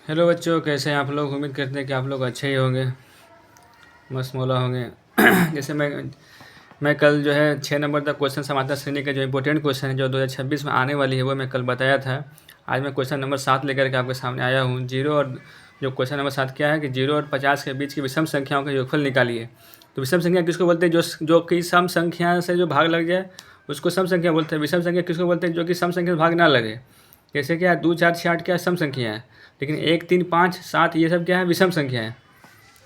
Hello बच्चों, कैसे हैं आप लोग। उम्मीद करते हैं कि आप लोग अच्छे ही होंगे, मस्त मौला होंगे। जैसे मैं कल जो है 6 नंबर तक क्वेश्चन समाधान श्रेणी के जो इंपॉर्टेंट क्वेश्चन है जो 2026 में आने वाली है वो मैं कल बताया था। आज मैं क्वेश्चन नंबर 7 लेकर के आपके सामने आया हूँ। जीरो और जो क्वेश्चन नंबर 7 क्या है कि 0 और 50 के बीच की विषम संख्याओं का योगफल निकालिए। तो विषम संख्या किसको बोलते हैं? जो कि सम संख्या से जो भाग लग जाए उसको सम संख्या बोलते हैं। विषम संख्या किसको बोलते हैं? जो कि सम संख्या से भाग ना लगे। जैसे क्या 2, 4, 6, 8 क्या सम संख्या है, लेकिन 1, 3, 5, 7 ये सब क्या है? विषम संख्या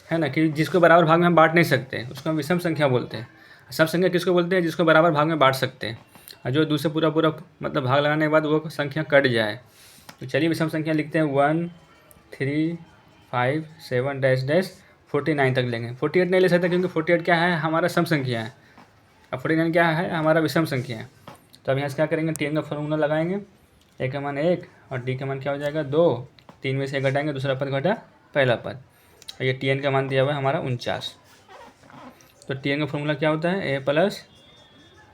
है ना, कि जिसको बराबर भाग में हम बांट नहीं सकते उसको हम विषम संख्या बोलते हैं। सम संख्या किसको बोलते हैं? जिसको बराबर भाग में बांट सकते हैं और जो दूसरे पूरा पूरा मतलब भाग लगाने के बाद वो संख्या कट जाए। तो चलिए विषम संख्या लिखते हैं। 1, 3, 5, 7 डैश डैश 49 तक लेंगे। 48 नहीं ले सकते क्योंकि 48 क्या है? हमारा सम संख्या है। अब 49 क्या है? हमारा विषम संख्या है। तो अब यहाँ से क्या करेंगे? टेन का फॉर्मूला लगाएंगे। ए का मान 1 और डी का मान क्या हो जाएगा? 2। 3 में से 1 घटाएंगे, दूसरा पद घटा पहला पद। और ये टी एन का मान दिया हुआ है हमारा 49। तो टी एन का फॉर्मूला क्या होता है? A plus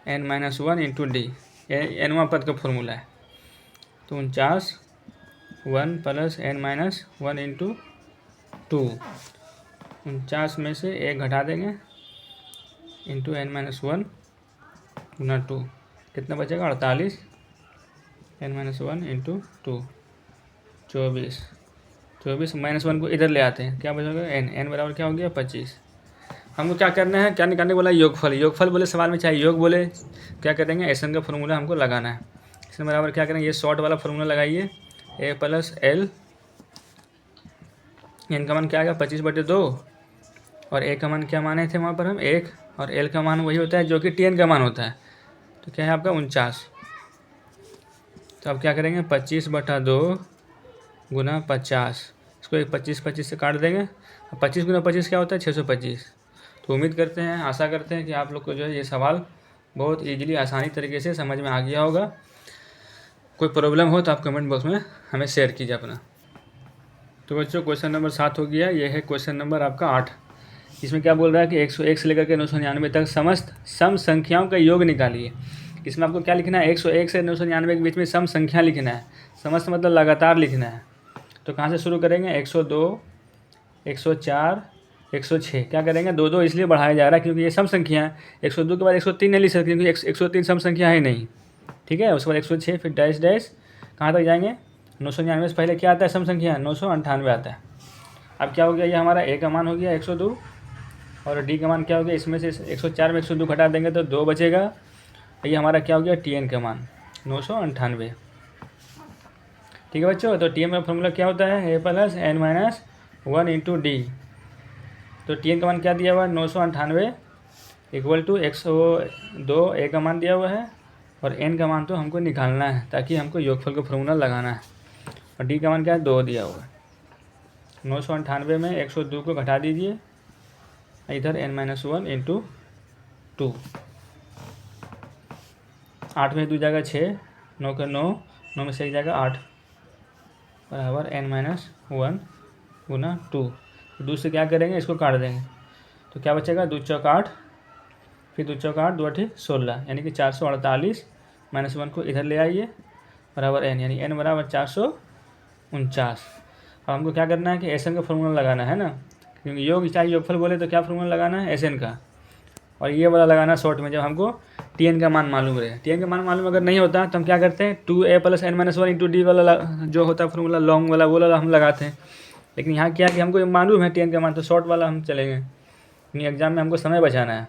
n minus 1 into d. ये एनवा पद का फॉर्मूला है। तो 49 1 प्लस एन माइनस 1 इंटू 2। 49 में से 1 घटा देंगे इंटू एन माइनस 1 गुना 2। कितना बचेगा? 48 एन माइनस 1 इंटू 2 24। 24 -1 को इधर ले आते हैं, क्या बचेगा? एन बराबर क्या हो गया? 25। हमको क्या करना है? क्या निकालने बोला? योगफल। योगफल बोले सवाल में, चाहे योग बोले, क्या करेंगे? एसन का फॉर्मूला हमको लगाना है। एसन बराबर क्या करेंगे? ये शॉर्ट वाला फॉर्मूला लगाइए। ए प्लस एल, एन का मान क्या आएगा? 25/2 और ए का मान क्या माने थे वहाँ पर हम? 1 और एल का मान वही होता है जो कि टी एन का मान होता है। तो क्या है आपका? 49। तो अब क्या करेंगे? 25/2 गुना 50। इसको 25 से काट देंगे। 25 गुना 25 क्या होता है? 625। तो उम्मीद करते हैं, आशा करते हैं कि आप लोग को जो है ये सवाल बहुत ईजिली, आसानी तरीके से समझ में आ गया होगा। कोई प्रॉब्लम हो तो आप कमेंट बॉक्स में हमें शेयर कीजिए अपना। तो बच्चों क्वेश्चन नंबर 7 हो गया। ये है क्वेश्चन नंबर आपका 8। इसमें क्या बोल रहा है कि 101 से लेकर के 999 तक समस्त सम संख्याओं का योग निकालिए। इसमें आपको क्या लिखना है? 101 से 999 के बीच में सम संख्या लिखना है। समस्त मतलब लगातार लिखना है। तो कहाँ से शुरू करेंगे? 102, 104, 106। क्या करेंगे? 2 इसलिए बढ़ाया जा रहा है क्योंकि ये सम संख्या है। 102 के बाद 103 नहीं लिख सकते क्योंकि 103 सम संख्या है नहीं। ठीक है। उसके बाद 106, फिर डैश डैश कहाँ तक जाएंगे? 999 से पहले क्या आता है? सम संख्या 998 आता है। अब क्या हो गया? ये हमारा ए का मान हो गया 102 और डी का मान क्या हो गया? इसमें से 104 में 102 घटा देंगे तो 2 बचेगा। ये हमारा क्या हो गया? टी एन का मान 998। ठीक है बच्चों। तो टी एन का फॉर्मूला क्या होता है? A plus n minus 1 into d. तो टी एन का मान क्या दिया हुआ है? 998 इक्वल टू 102 ए का मान दिया हुआ है और एन का मान तो हमको निकालना है ताकि हमको योगफल का फॉर्मूला लगाना है। और डी का मान क्या है? 2 दिया हुआ है। 998 में 102 को घटा दीजिए, इधर एन माइनस 1 इंटू 2। 8 में 2 जाएगा 6, 9 का 9, 9 में से 1 जाएगा 8 बराबर एन माइनस 1 गुना 2। दूसरे क्या करेंगे? इसको काट देंगे तो क्या बचेगा? 2 चौक 8, फिर 2 चौक 8, 2 8 16, यानी कि 448 -1 को इधर ले आइए बराबर एन, यानी एन बराबर 449। अब हमको क्या करना है कि एस एन का फॉर्मूला लगाना है ना, क्योंकि योग चाहे योगफल बोले तो क्या फॉर्मूला लगाना है? एस एन का। और ये वाला लगाना शॉर्ट में जब हमको टी एन का मान मालूम रहे। टी एन का मान मालूम अगर नहीं होता तो हम क्या करते हैं? 2a plus n minus 1 into d वाला जो होता है फॉर्मूला लॉन्ग वाला, वो वाला हम लगाते हैं। लेकिन यहाँ क्या है कि हमको मालूम है टी एन का मान, तो शॉर्ट वाला हम चलेंगे क्योंकि एग्जाम में हमको समय बचाना है।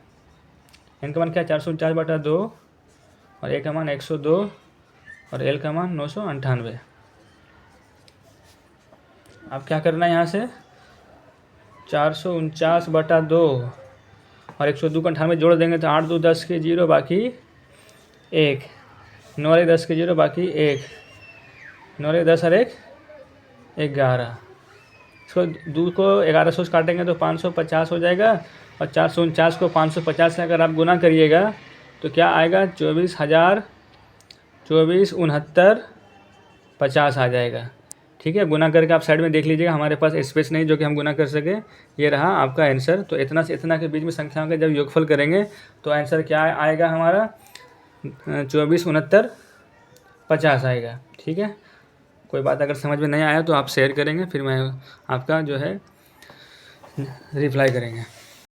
एन का मान क्या? 449/2 और ए का मान 102 और एल का मान 998। अब क्या करना है? यहाँ से 449/2 और 102 को 98 जोड़ देंगे तो 8 2 10 के 0 बाकी 1, 9 और 10 के 0 बाकी 1, 9 और 10 और 1 11। इसको 2 को 1100 से काटेंगे तो 550 हो जाएगा और 449 को 550 से अगर आप गुना करिएगा तो क्या आएगा? 24,000 24 69 50 आ जाएगा। ठीक है। गुना करके आप साइड में देख लीजिएगा, हमारे पास स्पेस नहीं जो कि हम गुना कर सके। ये रहा आपका आंसर। तो इतना से इतना के बीच में संख्याओं का जब योगफल करेंगे तो आंसर क्या आएगा हमारा? 24 69 50 आएगा। ठीक है। कोई बात अगर समझ में नहीं आया तो आप शेयर करेंगे, फिर मैं आपका जो है रिप्लाई करेंगे।